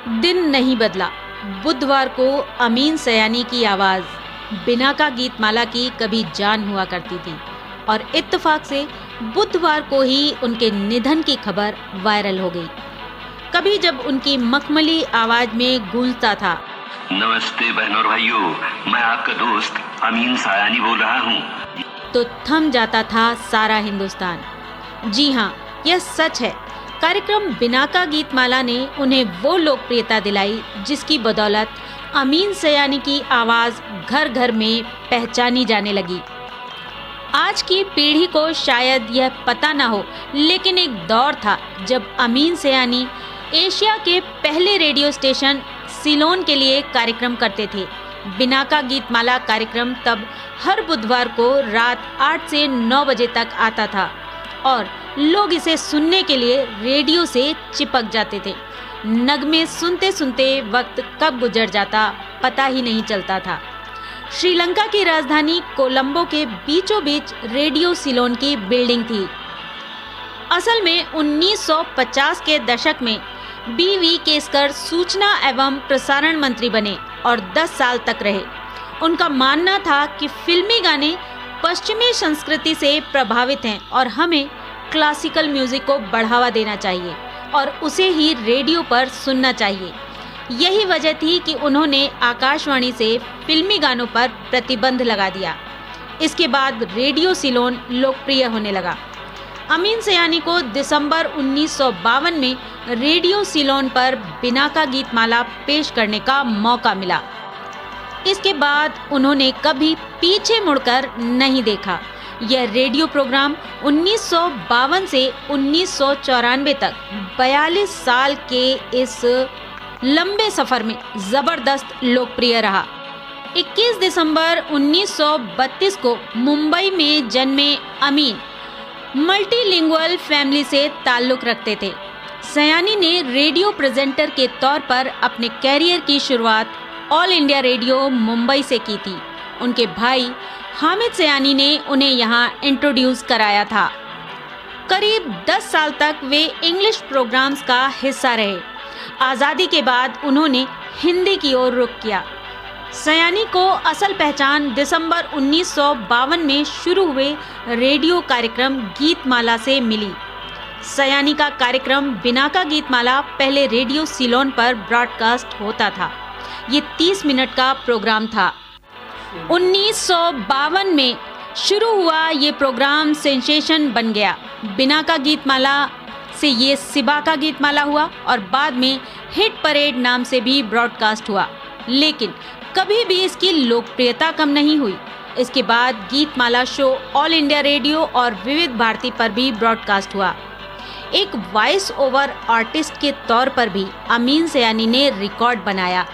दिन नहीं बदला। बुधवार को अमीन सयानी की आवाज़ बिना का गीतमाला की कभी जान हुआ करती थी और इत्तेफाक से बुधवार को ही उनके निधन की खबर वायरल हो गई। कभी जब उनकी मखमली आवाज में गूंजता था, नमस्ते बहनों और भाइयों, मैं आपका दोस्त अमीन सयानी बोल रहा हूँ, तो थम जाता था सारा हिंदुस्तान। जी हाँ, यह सच है। कार्यक्रम बिना का गीतमाला ने उन्हें वो लोकप्रियता दिलाई जिसकी बदौलत अमीन सयानी की आवाज़ घर घर में पहचानी जाने लगी। आज की पीढ़ी को शायद यह पता ना हो, लेकिन एक दौर था जब अमीन सयानी एशिया के पहले रेडियो स्टेशन सिलोन के लिए कार्यक्रम करते थे। बिना का गीतमाला कार्यक्रम तब हर बुधवार को रात 8 से 9 बजे तक आता था और लोग इसे सुनने के लिए रेडियो से चिपक जाते थे। नगमे सुनते सुनते वक्त कब गुजर जाता पता ही नहीं चलता था। श्रीलंका की राजधानी कोलंबो के बीचों बीच रेडियो सिलोन की बिल्डिंग थी। असल में 1950 के दशक में बी.वी. केसकर सूचना एवं प्रसारण मंत्री बने और 10 साल तक रहे। उनका मानना था कि फिल्मी गाने पश्चिमी संस्कृति से प्रभावित हैं और हमें क्लासिकल म्यूजिक को बढ़ावा देना चाहिए और उसे ही रेडियो पर सुनना चाहिए। यही वजह थी कि उन्होंने आकाशवाणी से फिल्मी गानों पर प्रतिबंध लगा दिया। इसके बाद रेडियो सिलोन लोकप्रिय होने लगा। अमीन सयानी को दिसंबर 1952 में रेडियो सिलोन पर बिना का गीतमाला पेश करने का मौका मिला। इसके बाद उन्होंने कभी पीछे मुड़कर नहीं देखा। यह रेडियो प्रोग्राम 1952 से 1994 तक 42 साल के इस लंबे सफर में जबरदस्त लोकप्रिय रहा। 21 दिसंबर 1932 को मुंबई में जन्मे अमीन मल्टीलिंगुअल फैमिली से ताल्लुक़ रखते थे। सयानी ने रेडियो प्रेजेंटर के तौर पर अपने कैरियर की शुरुआत ऑल इंडिया रेडियो मुंबई से की थी। उनके भाई हामिद सयानी ने उन्हें यहाँ इंट्रोड्यूस कराया था। करीब 10 साल तक वे इंग्लिश प्रोग्राम्स का हिस्सा रहे। आज़ादी के बाद उन्होंने हिंदी की ओर रुख किया। सयानी को असल पहचान दिसंबर 1952 में शुरू हुए रेडियो कार्यक्रम गीतमाला से मिली। सयानी का कार्यक्रम बिना का गीतमाला पहले रेडियो सिलोन पर ब्रॉडकास्ट होता था। ये 30 मिनट का प्रोग्राम था। 1952 में शुरू हुआ ये प्रोग्राम सेंसेशन बन गया। बिना का गीतमाला से ये सिबा का गीतमाला हुआ और बाद में हिट परेड नाम से भी ब्रॉडकास्ट हुआ, लेकिन कभी भी इसकी लोकप्रियता कम नहीं हुई। इसके बाद Geetmala show all India radio और विविध भारती पर भी ब्रॉडकास्ट हुआ। एक वॉइस ओवर आर्टिस्ट के तौर पर भी अमीन सयानी ने रिकॉर्ड बनाया।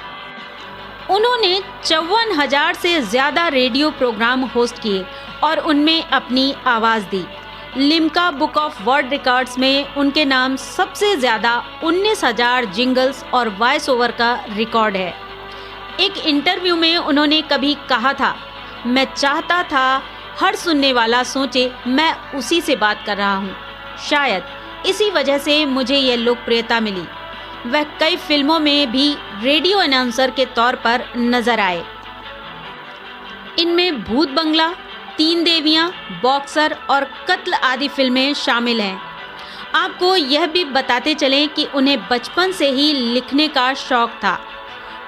उन्होंने 54,000 से ज़्यादा रेडियो प्रोग्राम होस्ट किए और उनमें अपनी आवाज़ दी। Limca book of world records में उनके नाम सबसे ज़्यादा 19,000 जिंगल्स और वॉइस ओवर का रिकॉर्ड है। एक इंटरव्यू में उन्होंने कभी कहा था, मैं चाहता था हर सुनने वाला सोचे मैं उसी से बात कर रहा हूँ। शायद इसी वजह से मुझे यह लोकप्रियता मिली। वह कई फिल्मों में भी रेडियो अनाउंसर के तौर पर नजर आए। इनमें भूत बंगला, 3 देवियां, बॉक्सर और कत्ल आदि फिल्में शामिल हैं। आपको यह भी बताते चलें कि उन्हें बचपन से ही लिखने का शौक था।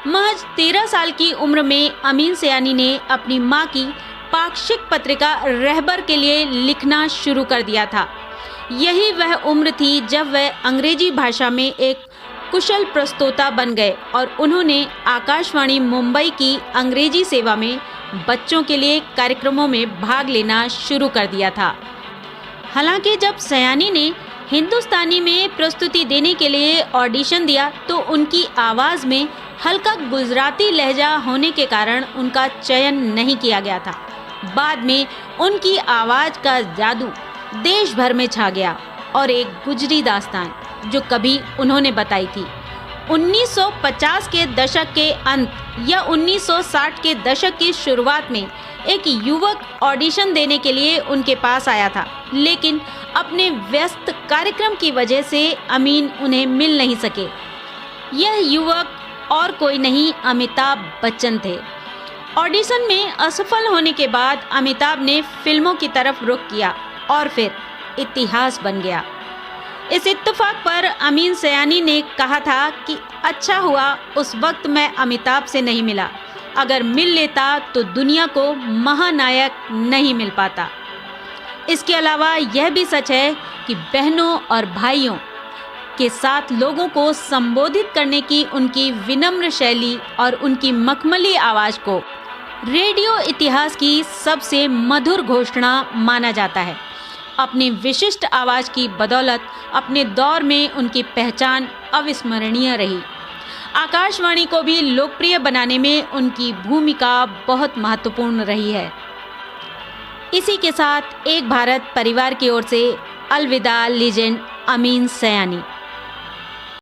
महज 13 साल की उम्र में अमीन सयानी ने अपनी मां की पाक्षिक पत्रिका रहबर के लिए लिखना शुरू कर दिया था। यही वह उम्र थी जब वह अंग्रेजी भाषा में एक कुशल प्रस्तोता बन गए और उन्होंने आकाशवाणी मुंबई की अंग्रेजी सेवा में बच्चों के लिए कार्यक्रमों में भाग लेना शुरू कर दिया था। हालांकि जब सयानी ने हिंदुस्तानी में प्रस्तुति देने के लिए ऑडिशन दिया तो उनकी आवाज़ में हल्का गुजराती लहजा होने के कारण उनका चयन नहीं किया गया था। बाद में उनकी आवाज़ का जादू देश भर में छा गया और एक गुजरी दास्तान जो कभी उन्होंने बताई थी 1950 के दशक के अंत या 1960 के दशक की शुरुआत में एक युवक ऑडिशन देने के लिए उनके पास आया था, लेकिन अपने व्यस्त कार्यक्रम की वजह से अमीन उन्हें मिल नहीं सके। यह युवक और कोई नहीं अमिताभ बच्चन थे। ऑडिशन में असफल होने के बाद अमिताभ ने फिल्मों की तरफ रुख किया और फिर इतिहास बन गया। इस इत्तेफाक पर अमीन सयानी ने कहा था कि अच्छा हुआ उस वक्त मैं अमिताभ से नहीं मिला, अगर मिल लेता तो दुनिया को महानायक नहीं मिल पाता। इसके अलावा यह भी सच है कि बहनों और भाइयों के साथ लोगों को संबोधित करने की उनकी विनम्र शैली और उनकी मखमली आवाज़ को रेडियो इतिहास की सबसे मधुर घोषणा माना जाता है। अपनी विशिष्ट आवाज़ की बदौलत अपने दौर में उनकी पहचान अविस्मरणीय रही। आकाशवाणी को भी लोकप्रिय बनाने में उनकी भूमिका बहुत महत्वपूर्ण रही है। इसी के साथ एक भारत परिवार की ओर से अलविदा लीजेंड अमीन सयानी।